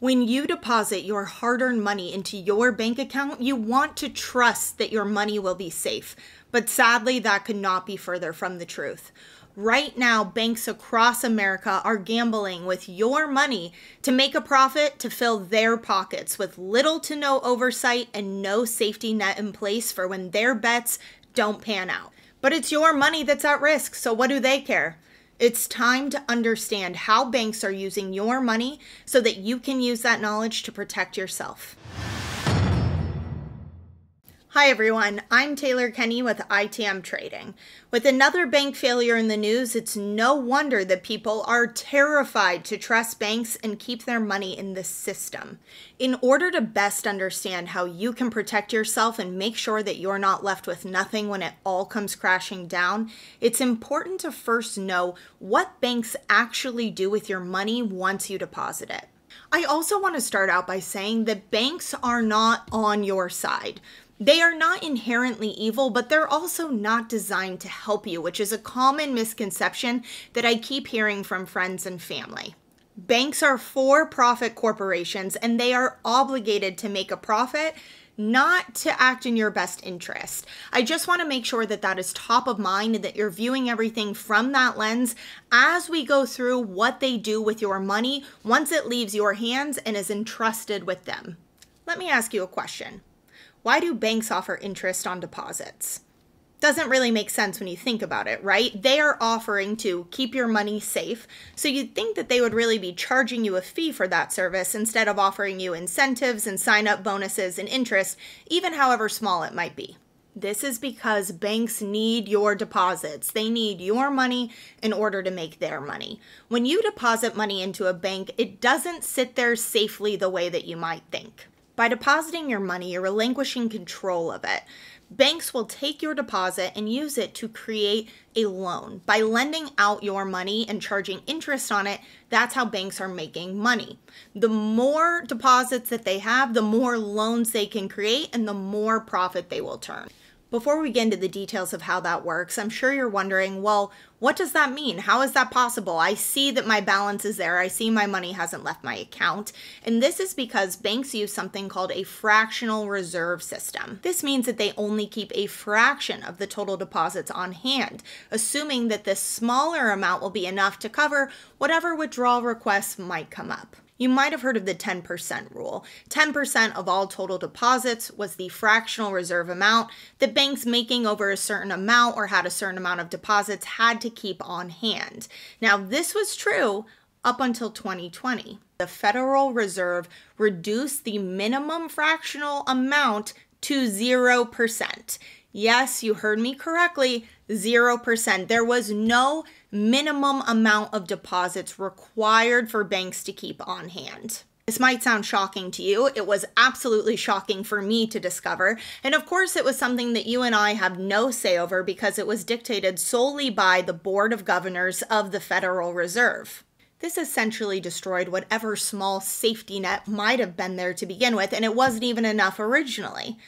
When you deposit your hard-earned money into your bank account, you want to trust that your money will be safe. But sadly, that could not be further from the truth. Right now, banks across America are gambling with your money to make a profit to fill their pockets with little to no oversight and no safety net in place for when their bets don't pan out. But it's your money that's at risk, so what do they care? It's time to understand how banks are using your money so that you can use that knowledge to protect yourself. Hi everyone, I'm Taylor Kenny with ITM Trading. With another bank failure in the news, it's no wonder that people are terrified to trust banks and keep their money in the system. In order to best understand how you can protect yourself and make sure that you're not left with nothing when it all comes crashing down, it's important to first know what banks actually do with your money once you deposit it. I also want to start out by saying that banks are not on your side. They are not inherently evil, but they're also not designed to help you, which is a common misconception that I keep hearing from friends and family. Banks are for-profit corporations, and they are obligated to make a profit, not to act in your best interest. I just want to make sure that that is top of mind and that you're viewing everything from that lens as we go through what they do with your money once it leaves your hands and is entrusted with them. Let me ask you a question. Why do banks offer interest on deposits? Doesn't really make sense when you think about it, right? They are offering to keep your money safe, so you'd think that they would really be charging you a fee for that service instead of offering you incentives and sign-up bonuses and interest, even however small it might be. This is because banks need your deposits. They need your money in order to make their money. When you deposit money into a bank, it doesn't sit there safely the way that you might think. By depositing your money, you're relinquishing control of it. Banks will take your deposit and use it to create a loan. By lending out your money and charging interest on it, that's how banks are making money. The more deposits that they have, the more loans they can create and the more profit they will turn. Before we get into the details of how that works, I'm sure you're wondering, well, what does that mean? How is that possible? I see that my balance is there. I see my money hasn't left my account. And this is because banks use something called a fractional reserve system. This means that they only keep a fraction of the total deposits on hand, assuming that this smaller amount will be enough to cover whatever withdrawal requests might come up. You might have heard of the 10% rule. 10% of all total deposits was the fractional reserve amount that banks making over a certain amount or had a certain amount of deposits had to keep on hand. Now, this was true up until 2020. The Federal Reserve reduced the minimum fractional amount to 0%. Yes, you heard me correctly, 0%. There was no minimum amount of deposits required for banks to keep on hand. This might sound shocking to you. It was absolutely shocking for me to discover. And of course, it was something that you and I have no say over because it was dictated solely by the Board of Governors of the Federal Reserve. This essentially destroyed whatever small safety net might have been there to begin with, and it wasn't even enough originally.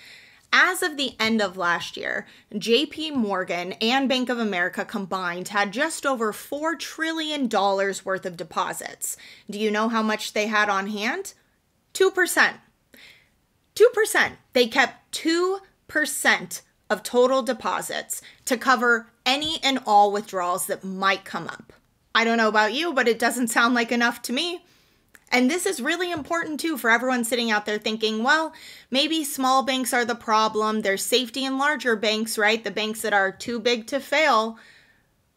As of the end of last year, JP Morgan and Bank of America combined had just over $4 trillion worth of deposits. Do you know how much they had on hand? 2%. 2%. They kept 2% of total deposits to cover any and all withdrawals that might come up. I don't know about you, but it doesn't sound like enough to me. And this is really important too for everyone sitting out there thinking, well, maybe small banks are the problem. There's safety in larger banks, right? The banks that are too big to fail.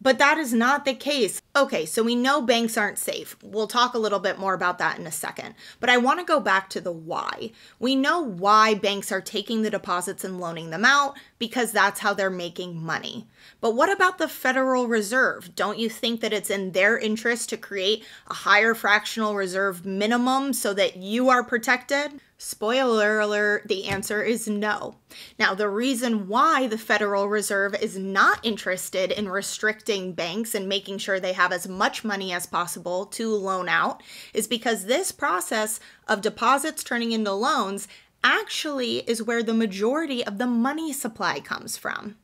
But that is not the case. Okay, so we know banks aren't safe. We'll talk a little bit more about that in a second. But I want to go back to the why. We know why banks are taking the deposits and loaning them out because that's how they're making money. But what about the Federal Reserve? Don't you think that it's in their interest to create a higher fractional reserve minimum so that you are protected? Spoiler alert, the answer is no. Now, the reason why the Federal Reserve is not interested in restricting banks and making sure they have as much money as possible to loan out is because this process of deposits turning into loans actually is where the majority of the money supply comes from.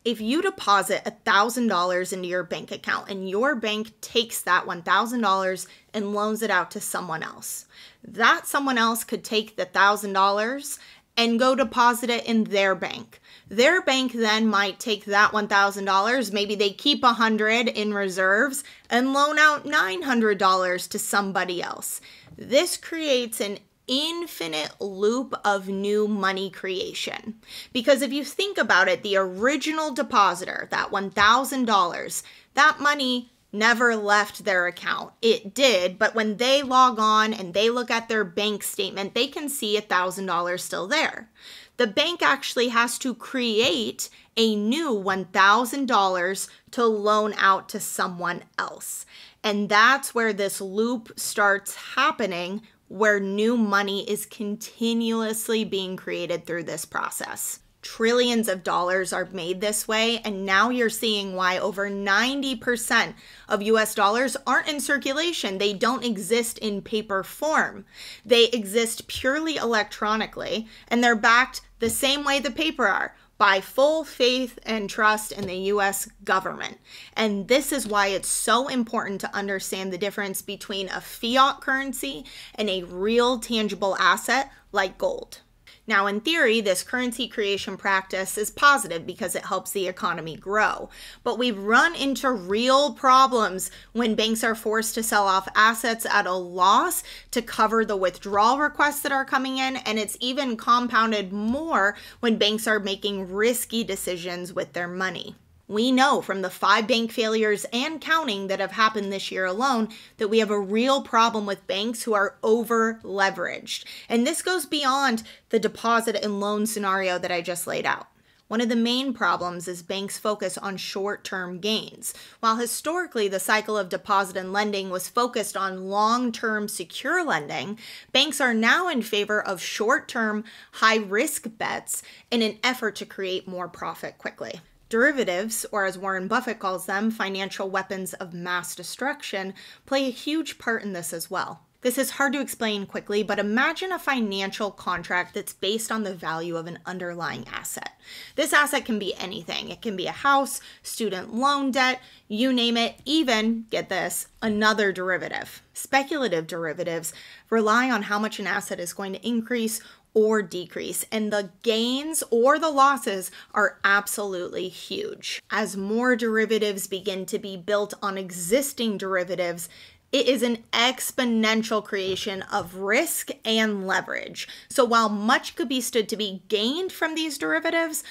If you deposit $1,000 into your bank account and your bank takes that $1,000 and loans it out to someone else, that someone else could take the $1,000 and go deposit it in their bank. Their bank then might take that $1,000, maybe they keep $100 in reserves and loan out $900 to somebody else. This creates an infinite loop of new money creation. Because if you think about it, the original depositor, that $1,000, that money never left their account. It did, but when they log on and they look at their bank statement, they can see $1,000 still there. The bank actually has to create a new $1,000 to loan out to someone else. And that's where this loop starts happening, where new money is continuously being created through this process. Trillions of dollars are made this way, and now you're seeing why over 90% of US dollars aren't in circulation. They don't exist in paper form. They exist purely electronically, and they're backed the same way the paper are, by full faith and trust in the US government. And this is why it's so important to understand the difference between a fiat currency and a real tangible asset like gold. Now, in theory, this currency creation practice is positive because it helps the economy grow. But we've run into real problems when banks are forced to sell off assets at a loss to cover the withdrawal requests that are coming in. And it's even compounded more when banks are making risky decisions with their money. We know from the 5 bank failures and counting that have happened this year alone that we have a real problem with banks who are over leveraged. And this goes beyond the deposit and loan scenario that I just laid out. One of the main problems is banks focus on short-term gains. While historically the cycle of deposit and lending was focused on long-term secure lending, banks are now in favor of short-term high-risk bets in an effort to create more profit quickly. Derivatives, or as Warren Buffett calls them, financial weapons of mass destruction, play a huge part in this as well. This is hard to explain quickly, but imagine a financial contract that's based on the value of an underlying asset. This asset can be anything. It can be a house, student loan debt, you name it, even, get this, another derivative. Speculative derivatives rely on how much an asset is going to increase or decrease, and the gains or the losses are absolutely huge. As more derivatives begin to be built on existing derivatives, it is an exponential creation of risk and leverage. So while much could be stood to be gained from these derivatives,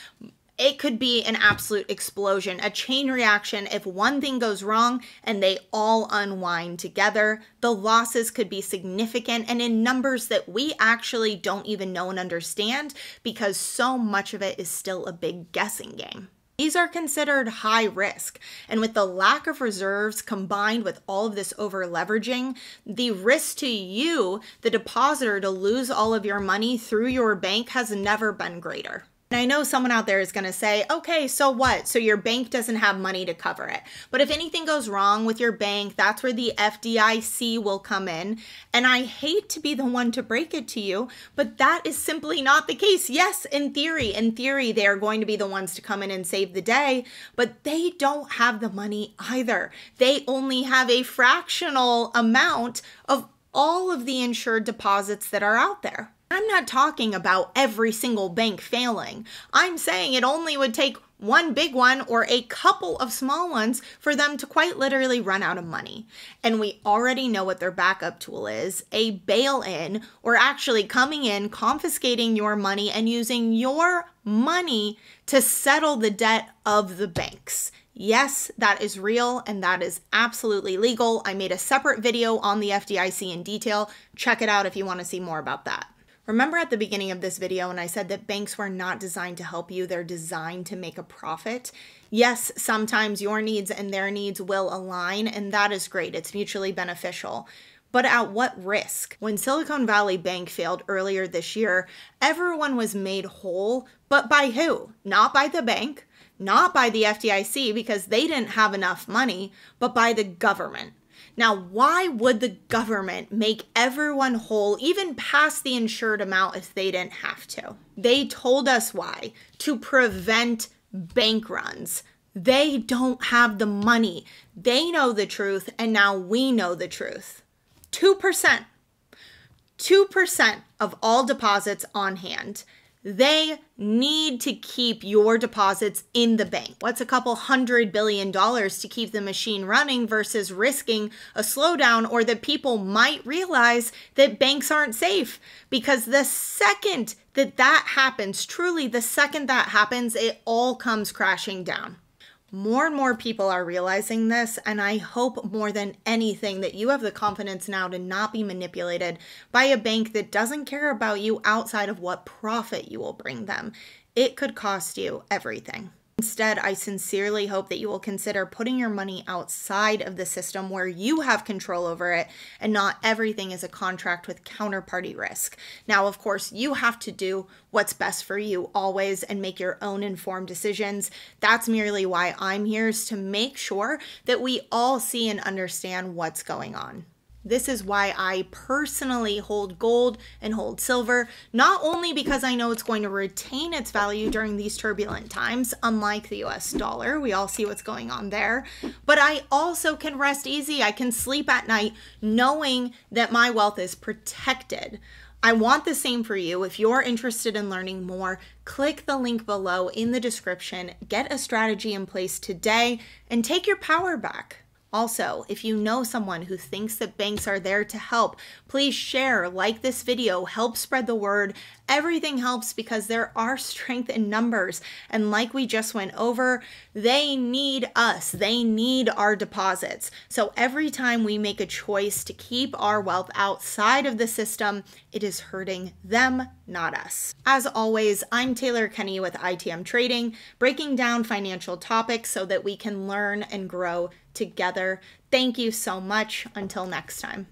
it could be an absolute explosion, a chain reaction. If one thing goes wrong and they all unwind together, the losses could be significant and in numbers that we actually don't even know and understand because so much of it is still a big guessing game. These are considered high risk, and with the lack of reserves combined with all of this over leveraging, the risk to you, the depositor, to lose all of your money through your bank has never been greater. And I know someone out there is going to say, okay, so what? So your bank doesn't have money to cover it. But if anything goes wrong with your bank, that's where the FDIC will come in. And I hate to be the one to break it to you, but that is simply not the case. Yes, in theory, they are going to be the ones to come in and save the day, but they don't have the money either. They only have a fractional amount of all of the insured deposits that are out there. I'm not talking about every single bank failing. I'm saying it only would take one big one or a couple of small ones for them to quite literally run out of money. And we already know what their backup tool is, a bail-in, or actually coming in, confiscating your money and using your money to settle the debt of the banks. Yes, that is real and that is absolutely legal. I made a separate video on the FDIC in detail. Check it out if you want to see more about that. Remember at the beginning of this video when I said that banks were not designed to help you, they're designed to make a profit? Yes, sometimes your needs and their needs will align, and that is great. It's mutually beneficial. But at what risk? When Silicon Valley Bank failed earlier this year, everyone was made whole, but by who? Not by the bank, not by the FDIC because they didn't have enough money, but by the government. Now, why would the government make everyone whole, even past the insured amount, if they didn't have to? They told us why: to prevent bank runs. They don't have the money. They know the truth, and now we know the truth. 2%. 2% of all deposits on hand. They need to keep your deposits in the bank. What's a couple $100 billion to keep the machine running versus risking a slowdown, or that people might realize that banks aren't safe? Because the second that happens, truly the second that happens, it all comes crashing down. More and more people are realizing this, and I hope more than anything that you have the confidence now to not be manipulated by a bank that doesn't care about you outside of what profit you will bring them. It could cost you everything. Instead, I sincerely hope that you will consider putting your money outside of the system where you have control over it, and not everything is a contract with counterparty risk. Now, of course, you have to do what's best for you always and make your own informed decisions. That's merely why I'm here, is to make sure that we all see and understand what's going on. This is why I personally hold gold and hold silver, not only because I know it's going to retain its value during these turbulent times, unlike the US dollar, we all see what's going on there, but I also can rest easy. I can sleep at night knowing that my wealth is protected. I want the same for you. If you're interested in learning more, click the link below in the description, get a strategy in place today, and take your power back. Also, if you know someone who thinks that banks are there to help, please share, like this video, help spread the word. Everything helps because there are strength in numbers. And like we just went over, they need us. They need our deposits. So every time we make a choice to keep our wealth outside of the system, it is hurting them, not us. As always, I'm Taylor Kenny with ITM Trading, breaking down financial topics so that we can learn and grow together. Thank you so much. Until next time.